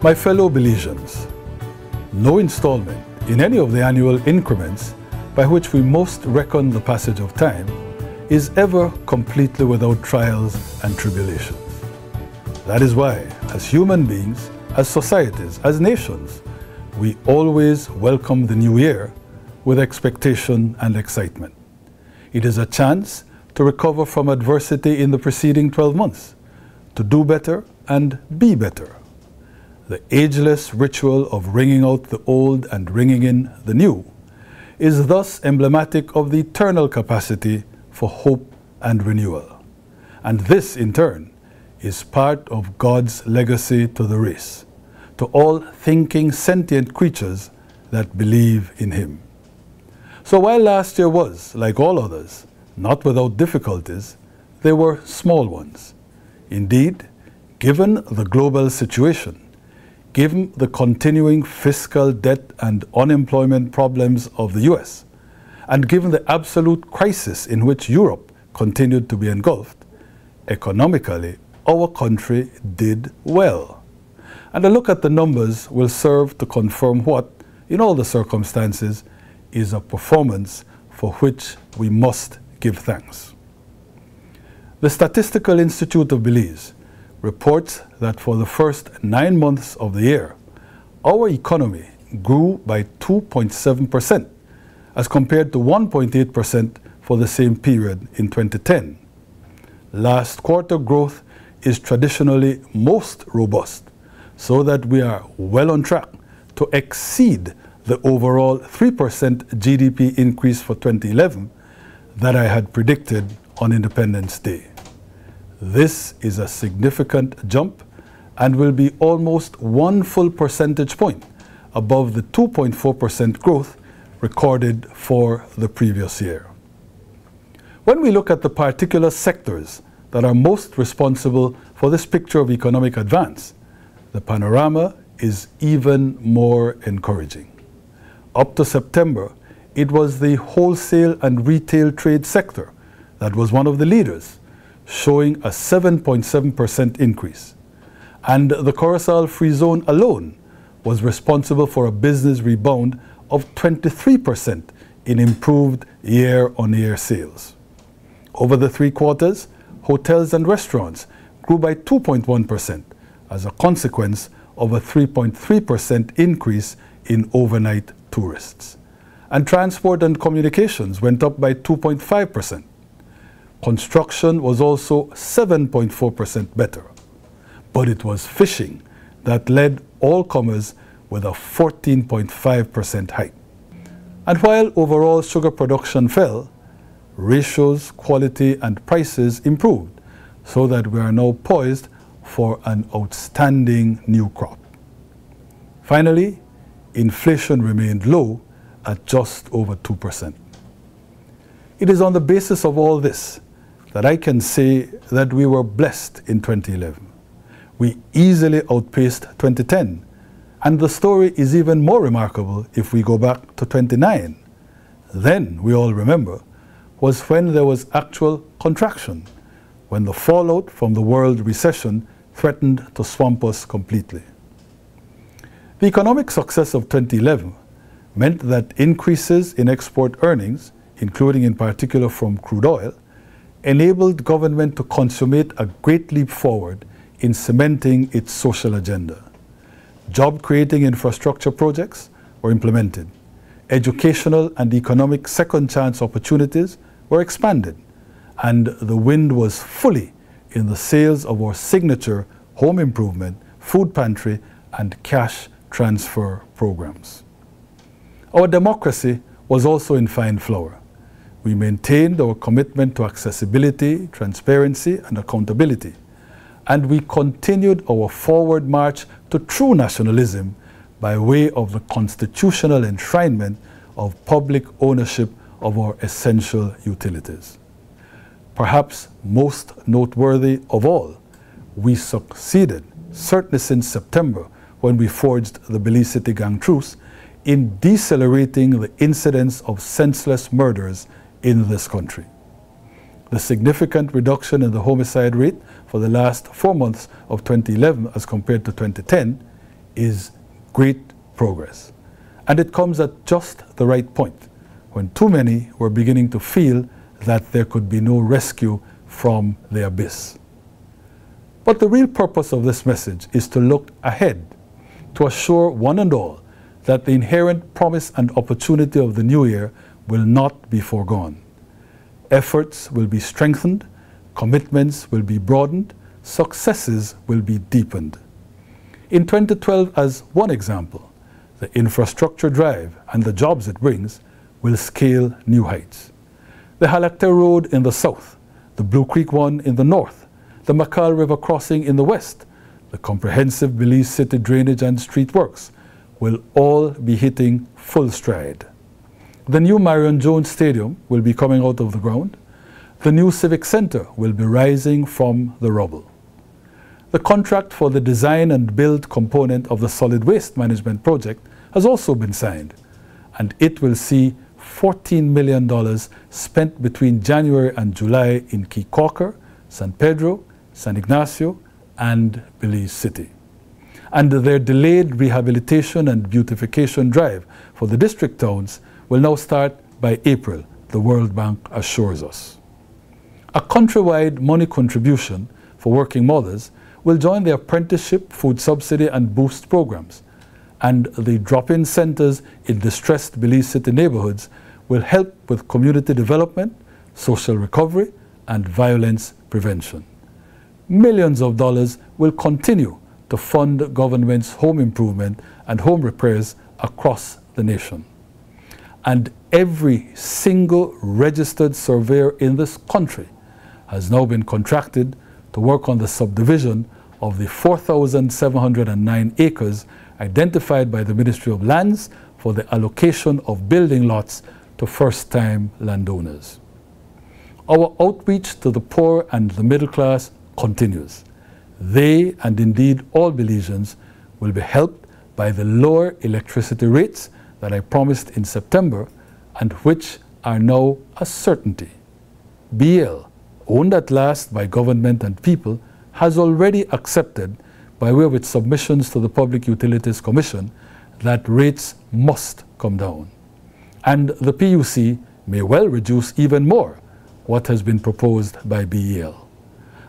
My fellow Belizeans, no installment in any of the annual increments by which we most reckon the passage of time is ever completely without trials and tribulations. That is why, as human beings, as societies, as nations, we always welcome the new year with expectation and excitement. It is a chance to recover from adversity in the preceding 12 months, to do better and be better. The ageless ritual of ringing out the old and ringing in the new is thus emblematic of the eternal capacity for hope and renewal. And this, in turn, is part of God's legacy to the race, to all thinking, sentient creatures that believe in Him. So while last year was, like all others, not without difficulties, they were small ones. Indeed, given the global situation, given the continuing fiscal debt and unemployment problems of the US, and given the absolute crisis in which Europe continued to be engulfed, economically, our country did well. And a look at the numbers will serve to confirm what, in all the circumstances, is a performance for which we must give thanks. The Statistical Institute of Belize reports that for the first 9 months of the year, our economy grew by 2.7%, as compared to 1.8% for the same period in 2010. Last quarter growth is traditionally most robust, so that we are well on track to exceed the overall 3% GDP increase for 2011 that I had predicted on Independence Day. This is a significant jump and will be almost 1 full percentage point above the 2.4% growth recorded for the previous year. When we look at the particular sectors that are most responsible for this picture of economic advance, the panorama is even more encouraging. Up to September, it was the wholesale and retail trade sector that was one of the leaders, showing a 7.7% increase. And the Coruscant Free Zone alone was responsible for a business rebound of 23% in improved year-on-year sales. Over the 3 quarters, hotels and restaurants grew by 2.1% as a consequence of a 3.3% increase in overnight tourists. And transport and communications went up by 2.5%. Construction was also 7.4% better. But it was fishing that led all comers with a 14.5% hike. And while overall sugar production fell, ratios, quality, and prices improved, so that we are now poised for an outstanding new crop. Finally, inflation remained low at just over 2%. It is on the basis of all this that I can say that we were blessed in 2011. We easily outpaced 2010, and the story is even more remarkable if we go back to 2009. Then, we all remember, was when there was actual contraction, when the fallout from the world recession threatened to swamp us completely. The economic success of 2011 meant that increases in export earnings, including in particular from crude oil, enabled government to consummate a great leap forward in cementing its social agenda. Job-creating infrastructure projects were implemented. Educational and economic second-chance opportunities were expanded, and the wind was fully in the sails of our signature home improvement, food pantry, and cash transfer programs. Our democracy was also in fine flower. We maintained our commitment to accessibility, transparency, and accountability, and we continued our forward march to true nationalism by way of the constitutional enshrinement of public ownership of our essential utilities. Perhaps most noteworthy of all, we succeeded, certainly since September, when we forged the Belize City Gang truce, in decelerating the incidence of senseless murders in this country. The significant reduction in the homicide rate for the last 4 months of 2011 as compared to 2010 is great progress. And it comes at just the right point, when too many were beginning to feel that there could be no rescue from the abyss. But the real purpose of this message is to look ahead, to assure one and all that the inherent promise and opportunity of the new year will not be foregone. Efforts will be strengthened, commitments will be broadened, successes will be deepened. In 2012, as one example, the infrastructure drive and the jobs it brings will scale new heights. The Halacter Road in the south, the Blue Creek one in the north, the Macall River crossing in the west, the comprehensive Belize City drainage and street works will all be hitting full stride. The new Marion Jones Stadium will be coming out of the ground. The new Civic Center will be rising from the rubble. The contract for the design and build component of the solid waste management project has also been signed, and it will see $14 million spent between January and July in Key Corker, San Pedro, San Ignacio, and Belize City. And their delayed rehabilitation and beautification drive for the district towns will now start by April, the World Bank assures us. A countrywide money contribution for working mothers will join the apprenticeship, food subsidy and boost programs, and the drop-in centers in distressed Belize City neighborhoods will help with community development, social recovery, and violence prevention. Millions of dollars will continue to fund government's home improvement and home repairs across the nation. And every single registered surveyor in this country has now been contracted to work on the subdivision of the 4,709 acres identified by the Ministry of Lands for the allocation of building lots to first-time landowners. Our outreach to the poor and the middle class continues. They, and indeed all Belizeans, will be helped by the lower electricity rates that I promised in September and which are now a certainty. BL, owned at last by government and people, has already accepted, by way of its submissions to the Public Utilities Commission, that rates must come down. And the PUC may well reduce even more what has been proposed by BEL.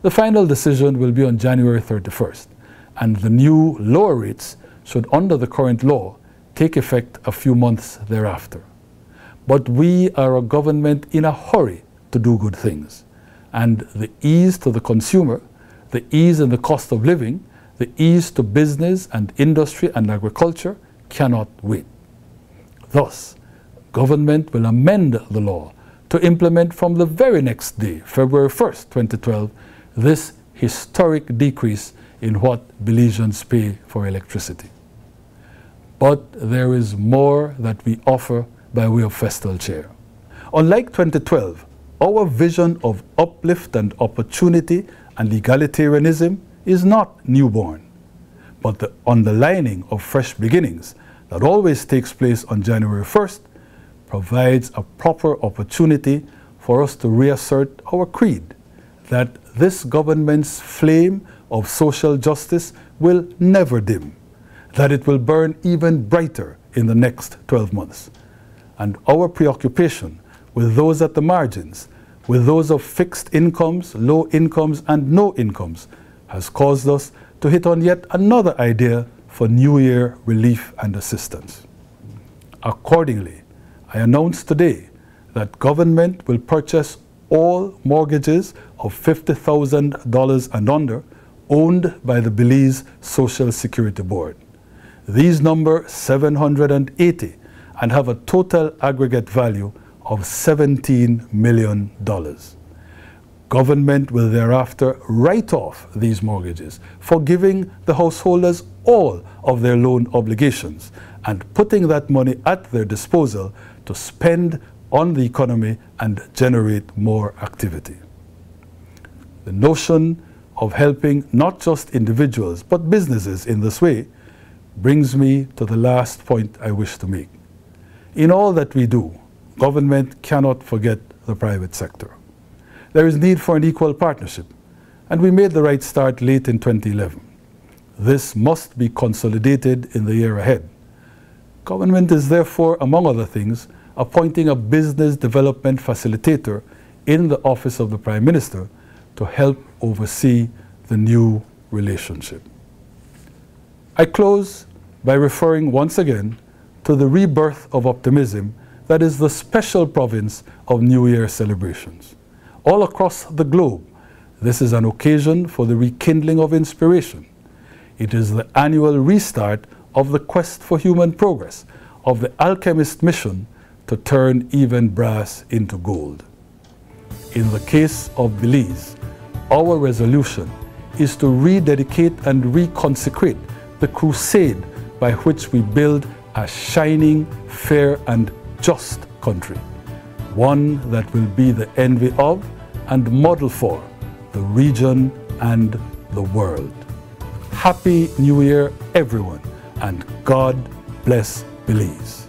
The final decision will be on January 31st, and the new lower rates should, under the current law, take effect a few months thereafter. But we are a government in a hurry to do good things, and the ease to the consumer, the ease in the cost of living, the ease to business and industry and agriculture cannot wait. Thus, government will amend the law to implement from the very next day, February 1st, 2012, this historic decrease in what Belizeans pay for electricity. But there is more that we offer by way of festal cheer. Unlike 2012, our vision of uplift and opportunity and egalitarianism is not newborn, but the underlining of fresh beginnings that always takes place on January 1st provides a proper opportunity for us to reassert our creed that this government's flame of social justice will never dim, that it will burn even brighter in the next 12 months. And our preoccupation with those at the margins, with those of fixed incomes, low incomes, and no incomes, has caused us to hit on yet another idea for New Year relief and assistance. Accordingly, I announce today that government will purchase all mortgages of $50,000 and under owned by the Belize Social Security Board. These number 780 and have a total aggregate value of $17 million. Government will thereafter write off these mortgages, forgiving the householders all of their loan obligations and putting that money at their disposal to spend on the economy and generate more activity. The notion of helping not just individuals but businesses in this way brings me to the last point I wish to make. In all that we do, government cannot forget the private sector. There is need for an equal partnership, and we made the right start late in 2011. This must be consolidated in the year ahead. Government is therefore, among other things, appointing a business development facilitator in the office of the Prime Minister to help oversee the new relationship. I close by referring once again to the rebirth of optimism that is the special province of New Year celebrations. All across the globe, this is an occasion for the rekindling of inspiration. It is the annual restart of the quest for human progress, of the alchemist mission to turn even brass into gold. In the case of Belize, our resolution is to rededicate and reconsecrate the crusade by which we build a shining, fair and just country, one that will be the envy of and model for the region and the world. Happy New Year, everyone, and God bless Belize.